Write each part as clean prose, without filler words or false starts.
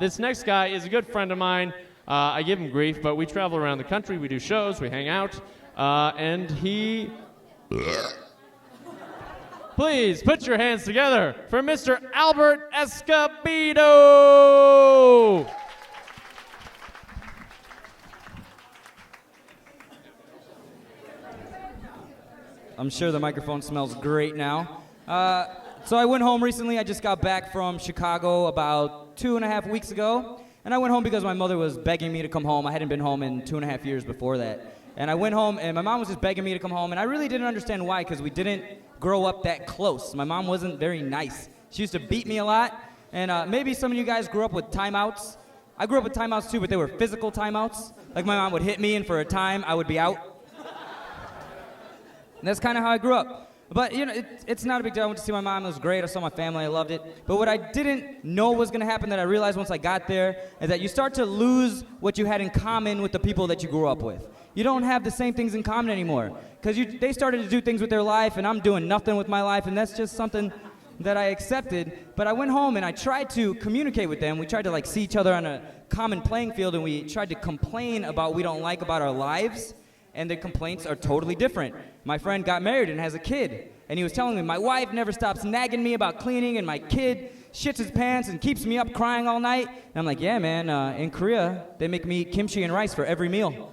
This next guy is a good friend of mine. I give him grief, but we travel around the country. We do shows. We hang out. And he... Please put your hands together for Mr. Albert Escobedo. I'm sure the microphone smells great now. So I went home recently. I just got back from Chicago about 2.5 weeks ago. And I went home because my mother was begging me to come home. I hadn't been home in 2.5 years before that. And I went home, and my mom was just begging me to come home. And I really didn't understand why, because we didn't grow up that close. My mom wasn't very nice. She used to beat me a lot. And maybe some of you guys grew up with timeouts. I grew up with timeouts too, but they were physical timeouts. Like my mom would hit me, and for a time, I would be out. And that's kind of how I grew up. But, you know, it's not a big deal. I went to see my mom. It was great. I saw my family. I loved it. But what I didn't know was going to happen that I realized once I got there is that you start to lose what you had in common with the people that you grew up with. You don't have the same things in common anymore. Because they started to do things with their life, and I'm doing nothing with my life, and that's just something that I accepted. But I went home, and I tried to communicate with them. We tried to, like, see each other on a common playing field, and we tried to complain about what we don't like about our lives. And the complaints are totally different. My friend got married and has a kid, and he was telling me, my wife never stops nagging me about cleaning, and my kid shits his pants and keeps me up crying all night. And I'm like, yeah, man, in Korea, they make me eat kimchi and rice for every meal.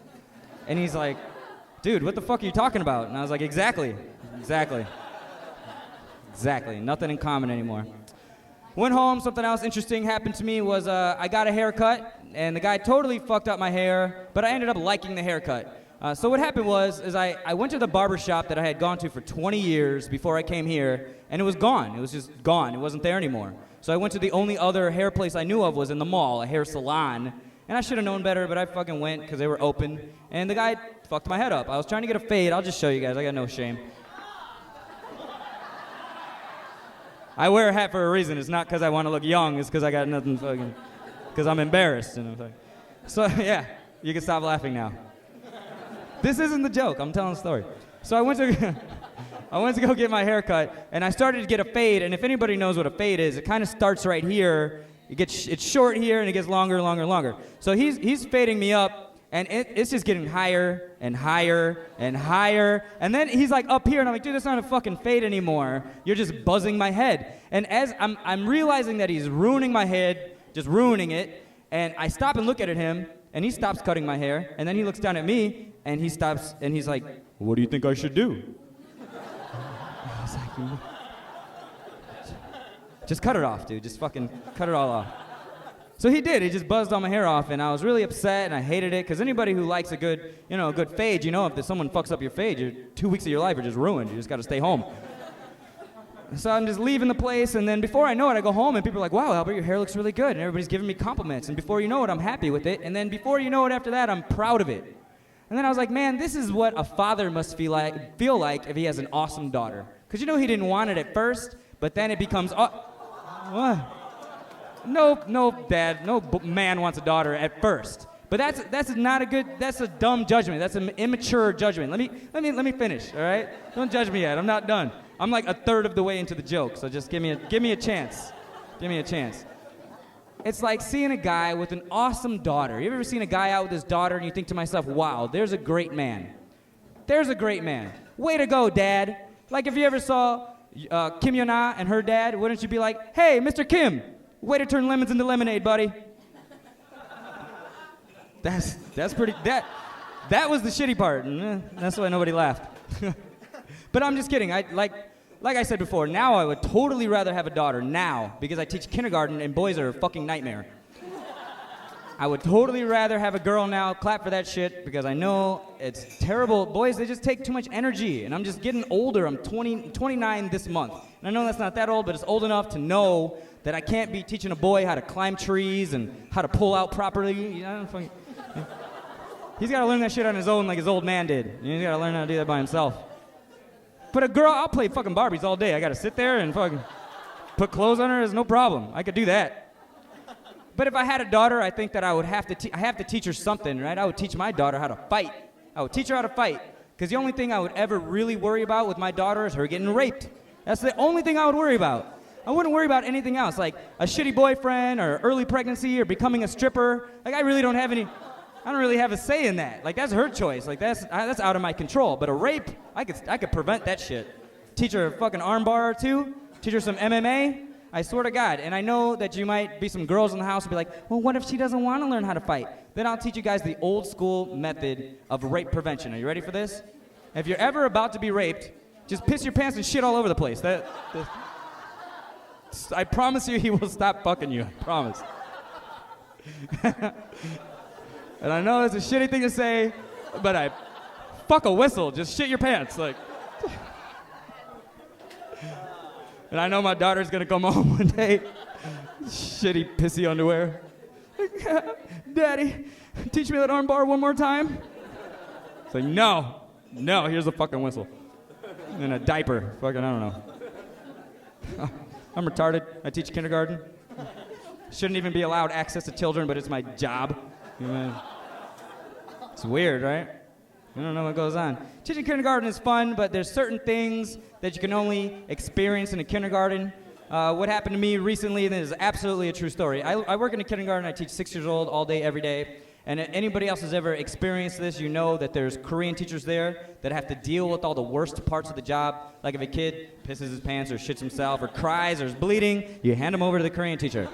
And he's like, dude, what the fuck are you talking about? And I was like, exactly. Nothing in common anymore. Went home, something else interesting happened to me was I got a haircut, and the guy totally fucked up my hair, but I ended up liking the haircut. So what happened was I went to the barber shop that I had gone to for 20 years before I came here, and it was gone. It was just gone. It wasn't there anymore. So I went to the only other hair place I knew of was in the mall, a hair salon. And I should have known better, but I fucking went because they were open. And the guy fucked my head up. I was trying to get a fade. I'll just show you guys. I got no shame. I wear a hat for a reason. It's not because I want to look young. It's because I got nothing fucking... Because I'm embarrassed. You know? So, yeah, you can stop laughing now. This isn't the joke. I'm telling the story. So I went to go get my hair cut, and I started to get a fade. And if anybody knows what a fade is, it kind of starts right here. It's short here, and it gets longer, longer, longer. So he's fading me up, and it's just getting higher and higher and higher. And then he's like up here, and I'm like, dude, that's not a fucking fade anymore. You're just buzzing my head. And as I'm realizing that he's ruining my head, just ruining it, and I stop and look at him, and he stops cutting my hair, and then he looks down at me, and he stops, and he's like, what do you think I should do? I was like, just cut it off, dude. Just fucking cut it all off. So he did. He just buzzed all my hair off, and I was really upset, and I hated it, because anybody who likes a good fade, you know, if someone fucks up your fade, 2 weeks of your life are just ruined. You just got to stay home. So I'm just leaving the place, and then before I know it, I go home, and people are like, wow, Albert, your hair looks really good, and everybody's giving me compliments, and before you know it, I'm happy with it, and then before you know it, after that, I'm proud of it. And then I was like, man, this is what a father must feel like if he has an awesome daughter. Because you know he didn't want it at first, but then it becomes, what? No, Dad, no man wants a daughter at first. But that's not a good, that's a dumb judgment. That's an immature judgment. Let me finish, all right? Don't judge me yet. I'm not done. I'm like a third of the way into the joke, so just give me a chance. Give me a chance. It's like seeing a guy with an awesome daughter. You ever seen a guy out with his daughter and you think to myself, wow, there's a great man. There's a great man. Way to go, Dad. Like if you ever saw Kim Yona and her dad, wouldn't you be like, hey, Mr. Kim, way to turn lemons into lemonade, buddy. That's pretty, that was the shitty part, and that's why nobody laughed. But I'm just kidding. Like I said before, now I would totally rather have a daughter now because I teach kindergarten and boys are a fucking nightmare. I would totally rather have a girl now. Clap for that shit because I know it's terrible. Boys, they just take too much energy, and I'm just getting older. I'm 29 this month. And I know that's not that old, but it's old enough to know that I can't be teaching a boy how to climb trees and how to pull out properly. You know, he's got to learn that shit on his own like his old man did. He's got to learn how to do that by himself. But a girl, I'll play fucking Barbies all day. I gotta sit there and fucking put clothes on her. There's no problem. I could do that. But if I had a daughter, I think that I would have to teach her something, right? I would teach my daughter how to fight. I would teach her how to fight. Because the only thing I would ever really worry about with my daughter is her getting raped. That's the only thing I would worry about. I wouldn't worry about anything else, like a shitty boyfriend or early pregnancy or becoming a stripper. Like I don't really have a say in that. Like that's her choice. Like that's out of my control. But a rape, I could prevent that shit. Teach her a fucking armbar or two. Teach her some MMA. I swear to God. And I know that you might be some girls in the house and be like, well, what if she doesn't want to learn how to fight? Then I'll teach you guys the old school method of rape prevention. Are you ready for this? If you're ever about to be raped, just piss your pants and shit all over the place. I promise you he will stop fucking you. I promise. And I know it's a shitty thing to say, but fuck a whistle. Just shit your pants. Like. And I know my daughter's gonna come home one day, shitty, pissy underwear. Daddy, teach me that arm bar one more time. It's like, no, here's a fucking whistle. And a diaper, fucking, I don't know. I'm retarded, I teach kindergarten. Shouldn't even be allowed access to children, but it's my job. You know, it's weird, right? I don't know what goes on. Teaching kindergarten is fun, but there's certain things that you can only experience in a kindergarten. What happened to me recently, and this is absolutely a true story. I work in a kindergarten. I teach 6 years old all day, every day. And if anybody else has ever experienced this, you know that there's Korean teachers there that have to deal with all the worst parts of the job. Like if a kid pisses his pants or shits himself or cries or is bleeding, you hand him over to the Korean teacher.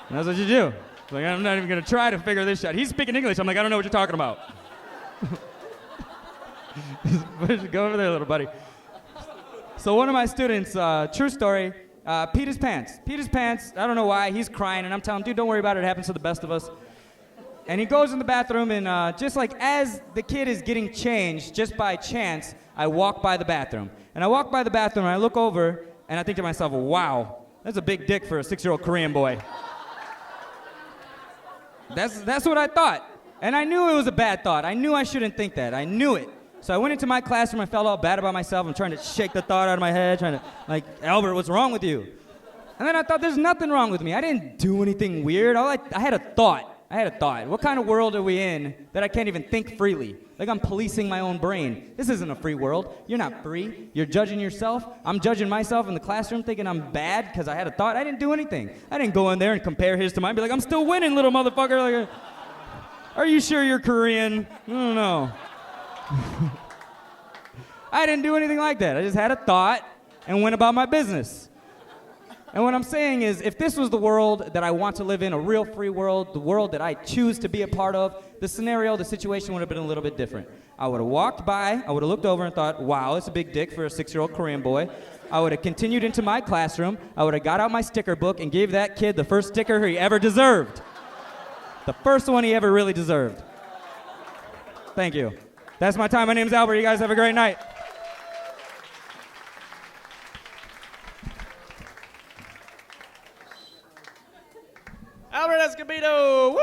And that's what you do. Like, I'm not even going to try to figure this out. He's speaking English. I'm like, I don't know what you're talking about. Go over there, little buddy. So one of my students, true story, peed his pants. Peed his pants, I don't know why, he's crying, and I'm telling him, dude, don't worry about it, it happens to the best of us. And he goes in the bathroom, and just like as the kid is getting changed, just by chance, I walk by the bathroom. And I walk by the bathroom, and I look over, and I think to myself, wow, that's a big dick for a 6-year-old Korean boy. That's what I thought. And I knew it was a bad thought. I knew I shouldn't think that. I knew it. So I went into my classroom. I felt all bad about myself. I'm trying to shake the thought out of my head, trying to, like, Albert, what's wrong with you? And then I thought, there's nothing wrong with me. I didn't do anything weird. I had a thought. What kind of world are we in that I can't even think freely? Like I'm policing my own brain. This isn't a free world. You're not free. You're judging yourself. I'm judging myself in the classroom thinking I'm bad because I had a thought. I didn't do anything. I didn't go in there and compare his to mine. Be like, I'm still winning, little motherfucker. Like, are you sure you're Korean? I don't know. I didn't do anything like that. I just had a thought and went about my business. And what I'm saying is, if this was the world that I want to live in, a real free world, the world that I choose to be a part of, the situation would have been a little bit different. I would have walked by, I would have looked over and thought, wow, it's a big dick for a 6-year-old Korean boy. I would have continued into my classroom, I would have got out my sticker book and gave that kid the first sticker he ever deserved. The first one he ever really deserved. Thank you. That's my time. My name's Albert. You guys have a great night. Albert Escobedo! Woo!